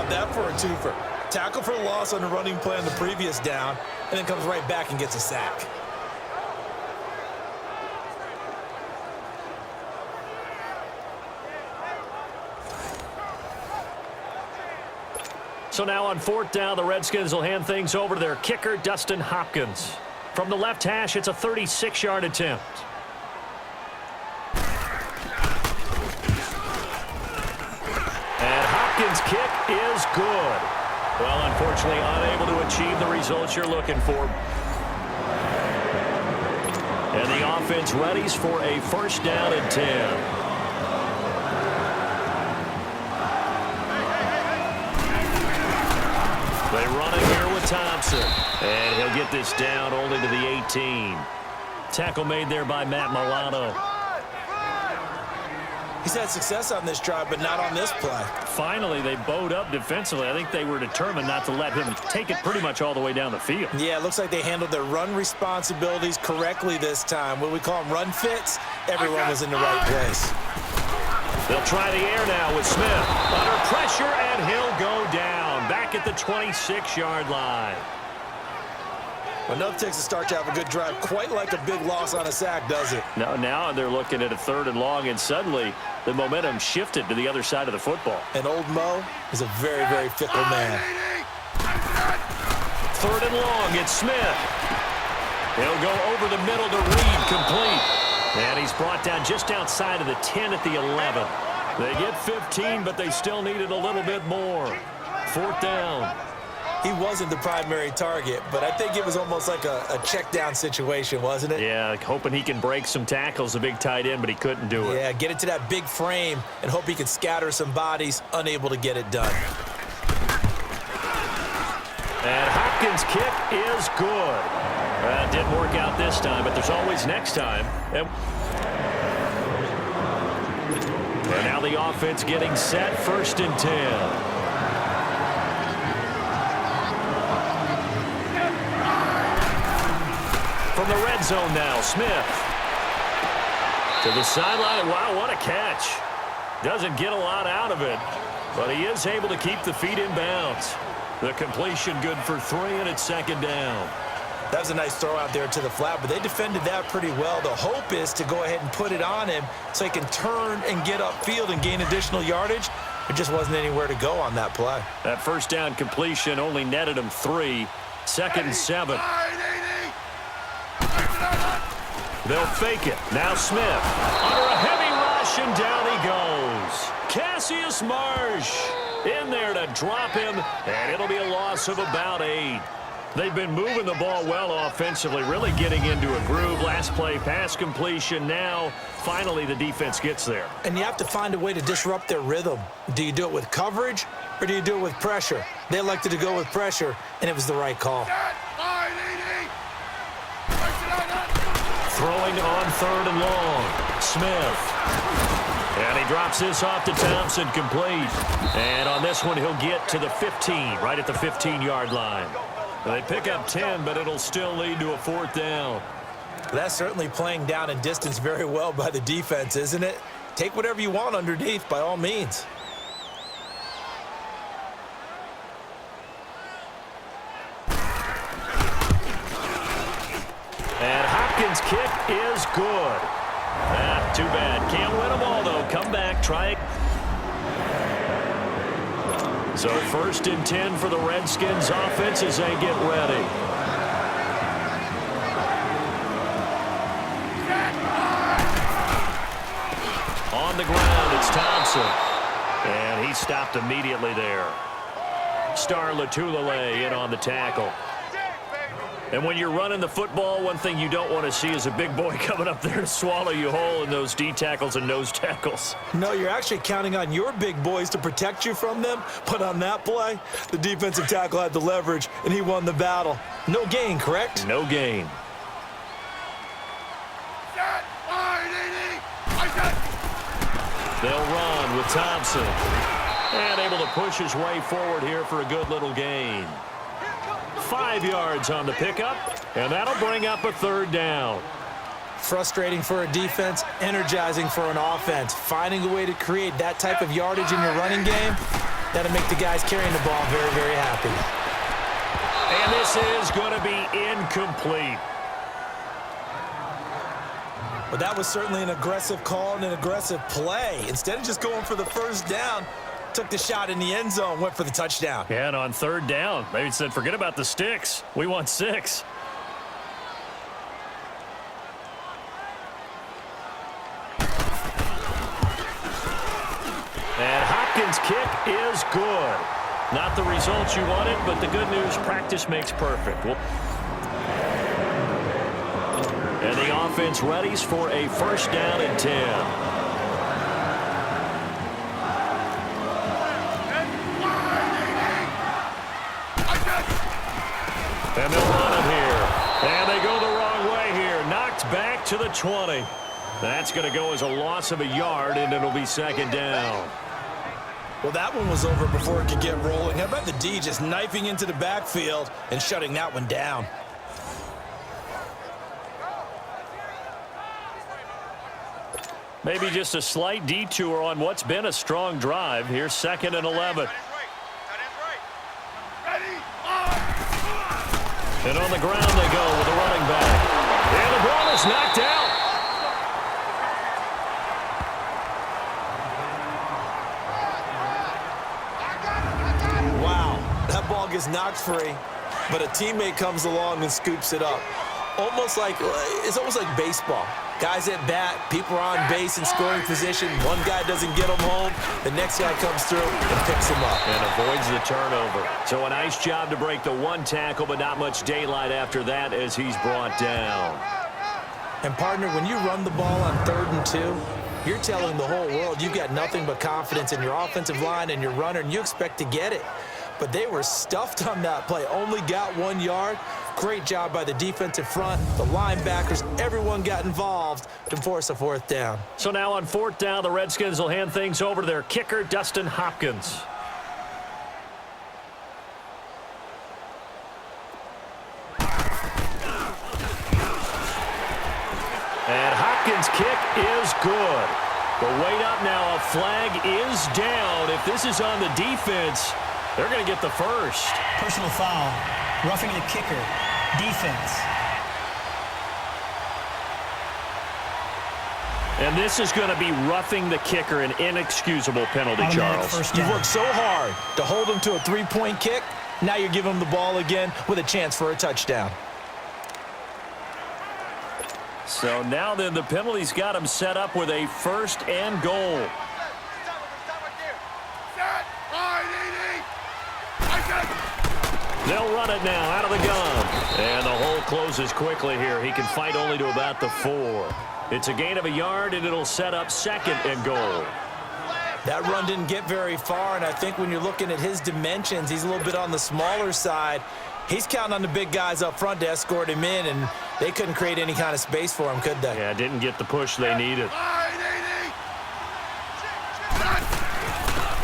about that for a twofer? Tackle for loss on the running play on the previous down, and then comes right back and gets a sack. So now on 4th down, the Redskins will hand things over to their kicker, Dustin Hopkins. From the left hash, it's a 36-yard attempt. And Hopkins' kick is good. Well, unfortunately, unable to achieve the results you're looking for. And the offense readies for a 1st down and 10. They run it here with Thompson. And he'll get this down only to the 18. Tackle made there by Matt Milano. He's had success on this drive, but not on this play. Finally, they bowed up defensively. I think they were determined not to let him take it pretty much all the way down the field. Yeah, it looks like they handled their run responsibilities correctly this time. What we call them run fits, everyone was in the right place. They'll try the air now with Smith. Under pressure, and he'll go down. Back at the 26-yard line. Enough takes a start to have a good drive. Quite like a big loss on a sack, does it? Now they're looking at a 3rd and long, and suddenly the momentum shifted to the other side of the football. And old Mo is a very, very fickle man. 3rd and long, it's Smith. He'll go over the middle to Reed, complete. And he's brought down just outside of the 10 at the 11. They get 15, but they still needed a little bit more. 4th down. He wasn't the primary target, but I think it was almost like a check down situation, wasn't it? Yeah, like hoping he can break some tackles, a big tight end, but he couldn't do it. Yeah, get it to that big frame and hope he can scatter some bodies, unable to get it done. And Hopkins' kick is good. It didn't work out this time, but there's always next time. And now the offense getting set, 1st and 10. From the red zone now, Smith. To the sideline. Wow, what a catch. Doesn't get a lot out of it, but he is able to keep the feet in bounds. The completion good for 3, and it's 2nd down. That was a nice throw out there to the flat, but they defended that pretty well. The hope is to go ahead and put it on him so he can turn and get upfield and gain additional yardage. There just wasn't anywhere to go on that play. That 1st down completion only netted him 3. 2nd and 7. They'll fake it. Now Smith. Under a heavy rush, and down he goes. Cassius Marsh in there to drop him, and it'll be a loss of about 8. They've been moving the ball well offensively, really getting into a groove. Last play, pass completion. Now, finally, the defense gets there. And you have to find a way to disrupt their rhythm. Do you do it with coverage, or do you do it with pressure? They elected to go with pressure, and it was the right call. Throwing on 3rd and long. Smith. And he drops this off to Thompson, complete. And on this one, he'll get to the 15, right at the 15-yard line. They pick up 10, but it'll still lead to a 4th down. That's certainly playing down and distance very well by the defense, isn't it? Take whatever you want underneath, by all means. And Hopkins' kick is good. Too bad. Can't win them all, though. Come back, try it. So 1st and 10 for the Redskins offense as they get ready. On the ground, it's Thompson. And he stopped immediately there. Star Latulele in on the tackle. And when you're running the football, one thing you don't want to see is a big boy coming up there to swallow you whole in those D tackles and nose tackles. No, you're actually counting on your big boys to protect you from them. But on that play, the defensive tackle had the leverage, and he won the battle. No gain, correct? No gain. They'll run with Thompson. And able to push his way forward here for a good little gain. 5 yards on the pickup, and that'll bring up a 3rd down. Frustrating for a defense, energizing for an offense. Finding a way to create that type of yardage in your running game, That'll make the guys carrying the ball very, very happy. And this is going to be incomplete. But that was certainly an aggressive call and an aggressive play. Instead of just going for the first down, took the shot in the end zone, went for the touchdown. Yeah, and on third down, they said, forget about the sticks. We want 6. And Hopkins' kick is good. Not the results you wanted, but the good news, practice makes perfect. And the offense readies for a first down and 10. And they'll run it here. And they go the wrong way here. Knocked back to the 20. That's going to go as a loss of a yard, and it'll be second down. Well, that one was over before it could get rolling. How about the D just knifing into the backfield and shutting that one down? Maybe just a slight detour on what's been a strong drive. Here's 2nd and 11. And on the ground they go with the running back. And the ball is knocked out. Wow, that ball gets knocked free, but a teammate comes along and scoops it up. It's almost like baseball. Guys at bat, people are on base in scoring position. One guy doesn't get them home. The next guy comes through and picks him up. And avoids the turnover. So a nice job to break the one tackle, but not much daylight after that as he's brought down. And, partner, when you run the ball on 3rd and 2, you're telling the whole world you've got nothing but confidence in your offensive line and your runner, and you expect to get it. But they were stuffed on that play. Only got 1 yard. Great job by the defensive front, the linebackers, everyone got involved to force a 4th down. So now on 4th down, the Redskins will hand things over to their kicker, Dustin Hopkins. And Hopkins' kick is good. The weight up now, a flag is down. If this is on the defense, they're going to get the first. Personal foul, roughing the kicker, defense. And this is going to be roughing the kicker, an inexcusable penalty, Automatic Charles. You worked so hard to hold him to a 3-point kick. Now you're giving him the ball again with a chance for a touchdown. So now then the penalty's got him set up with a 1st and goal. They'll run it now out of the gun. And the hole closes quickly here. He can fight only to about the 4. It's a gain of a yard, and it'll set up 2nd and goal. That run didn't get very far, and I think when you're looking at his dimensions, he's a little bit on the smaller side. He's counting on the big guys up front to escort him in, and they couldn't create any kind of space for him, could they? Yeah, didn't get the push they needed.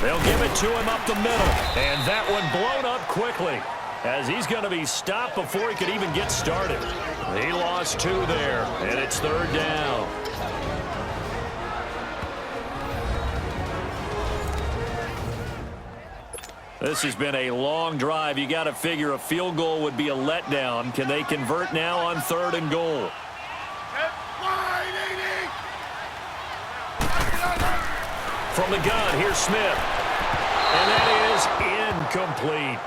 They'll give it to him up the middle, and that one blown up quickly as he's going to be stopped before he could even get started. He lost 2 there, and it's 3rd down. This has been a long drive. You got to figure a field goal would be a letdown. Can they convert now on 3rd and goal? From the gun, here's Smith. And that is incomplete.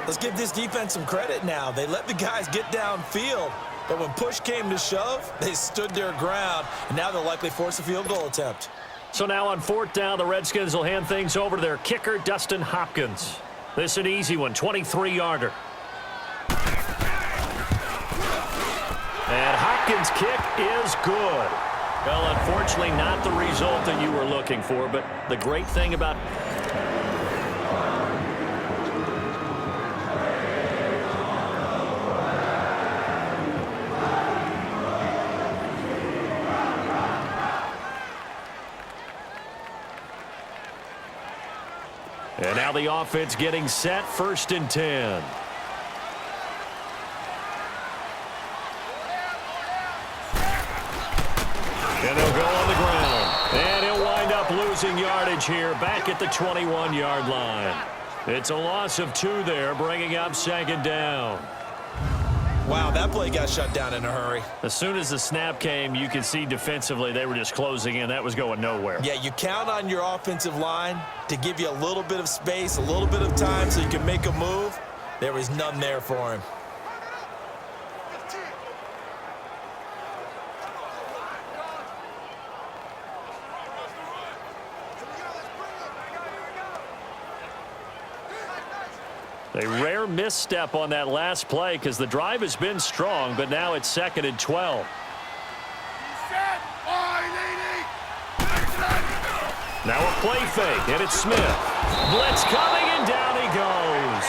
Let's give this defense some credit now. They let the guys get downfield, but when push came to shove, they stood their ground, and now they'll likely force a field goal attempt. So now on 4th down, the Redskins will hand things over to their kicker, Dustin Hopkins. This is an easy one, 23-yarder. And Hopkins' kick is good. Well, unfortunately, not the result that you were looking for, but the great thing about... And now the offense getting set, 1st and 10. And they'll go on the ground. And he'll wind up losing yardage. advantage here back at the 21-yard line. It's a loss of 2 there, bringing up 2nd down. Wow, that play got shut down in a hurry. As soon as the snap came, you could see defensively they were just closing in. That was going nowhere. Yeah, you count on your offensive line to give you a little bit of space, a little bit of time so you can make a move. There was none there for him. A rare misstep on that last play because the drive has been strong, but now it's 2nd and 12. Now a play fake, and it's Smith. Blitz coming, and down he goes.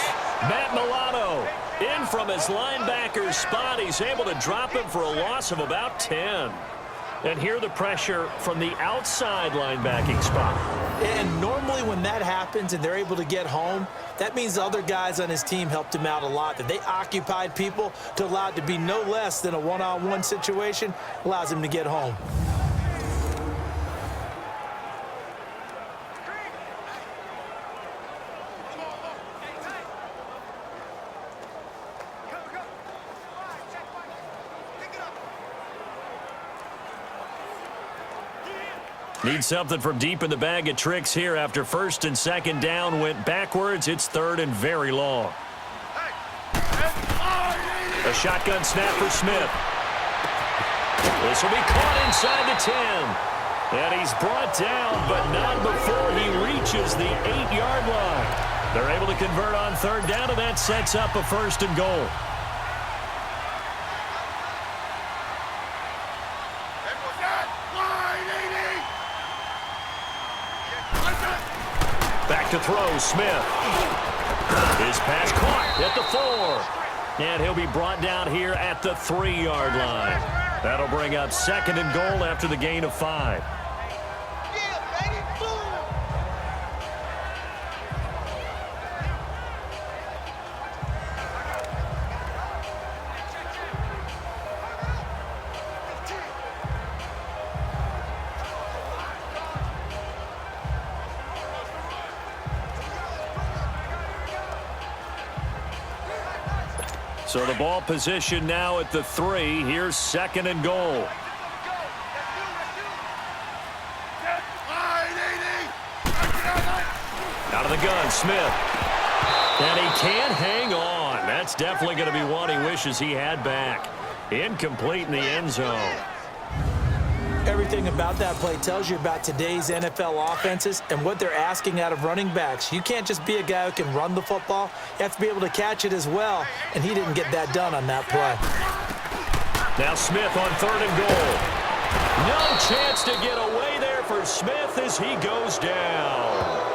Matt Milano in from his linebacker spot. He's able to drop him for a loss of about 10. And here the pressure from the outside linebacking spot. And normally when that happens and they're able to get home, that means the other guys on his team helped him out a lot. That they occupied people to allow it to be no less than a one-on-one situation allows him to get home. Need something from deep in the bag of tricks here after 1st and 2nd down went backwards. It's 3rd and very long. A shotgun snap for Smith. This will be caught inside the 10. And he's brought down, but not before he reaches the 8-yard line. They're able to convert on 3rd down, and that sets up a 1st and goal. Back to throw, Smith. His pass caught at the 4. And he'll be brought down here at the 3-yard line. That'll bring up 2nd and goal after the gain of 5. So the ball position now at the 3. Here's 2nd and goal. Out of the gun, Smith. And he can't hang on. That's definitely going to be one he wishes he had back. Incomplete in the end zone. Everything about that play tells you about today's NFL offenses and what they're asking out of running backs. You can't just be a guy who can run the football. You have to be able to catch it as well, and he didn't get that done on that play. Now Smith on 3rd and goal. No chance to get away there for Smith as he goes down.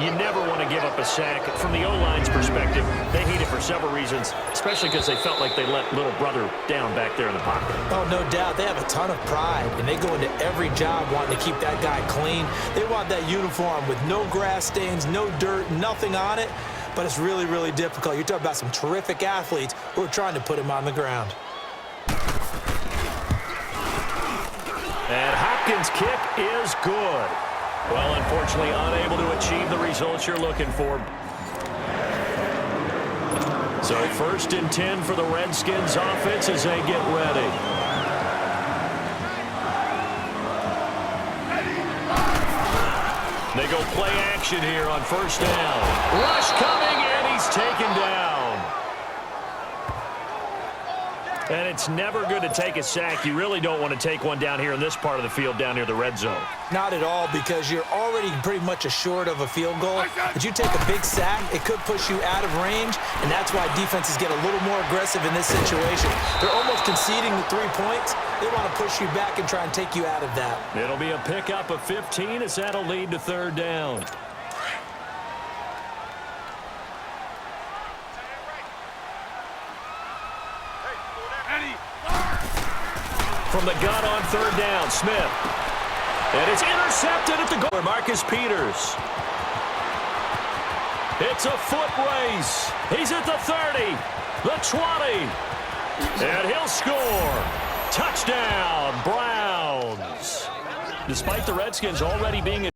You never want to give up a sack. From the O-line's perspective, they hate it for several reasons, especially because they felt like they let little brother down back there in the pocket. Oh, no doubt. They have a ton of pride, and they go into every job wanting to keep that guy clean. They want that uniform with no grass stains, no dirt, nothing on it, but it's really, really difficult. You're talking about some terrific athletes who are trying to put him on the ground. And Hopkins' kick is good. Well, unfortunately, unable to achieve the results you're looking for. So 1st and 10 for the Redskins offense as they get ready. They go play action here on 1st down. Rush coming, and he's taken down. And it's never good to take a sack. You really don't want to take one down here in this part of the field down near the red zone. Not at all, because you're already pretty much assured of a field goal. But you take a big sack, it could push you out of range, and that's why defenses get a little more aggressive in this situation. They're almost conceding the 3 points. They want to push you back and try and take you out of that. It'll be a pickup of 15 as that'll lead to 3rd down. From the gun on 3rd down, Smith. And it's intercepted at the goal. Marcus Peters. It's a foot race. He's at the 30, the 20, and he'll score. Touchdown, Browns. Despite the Redskins already being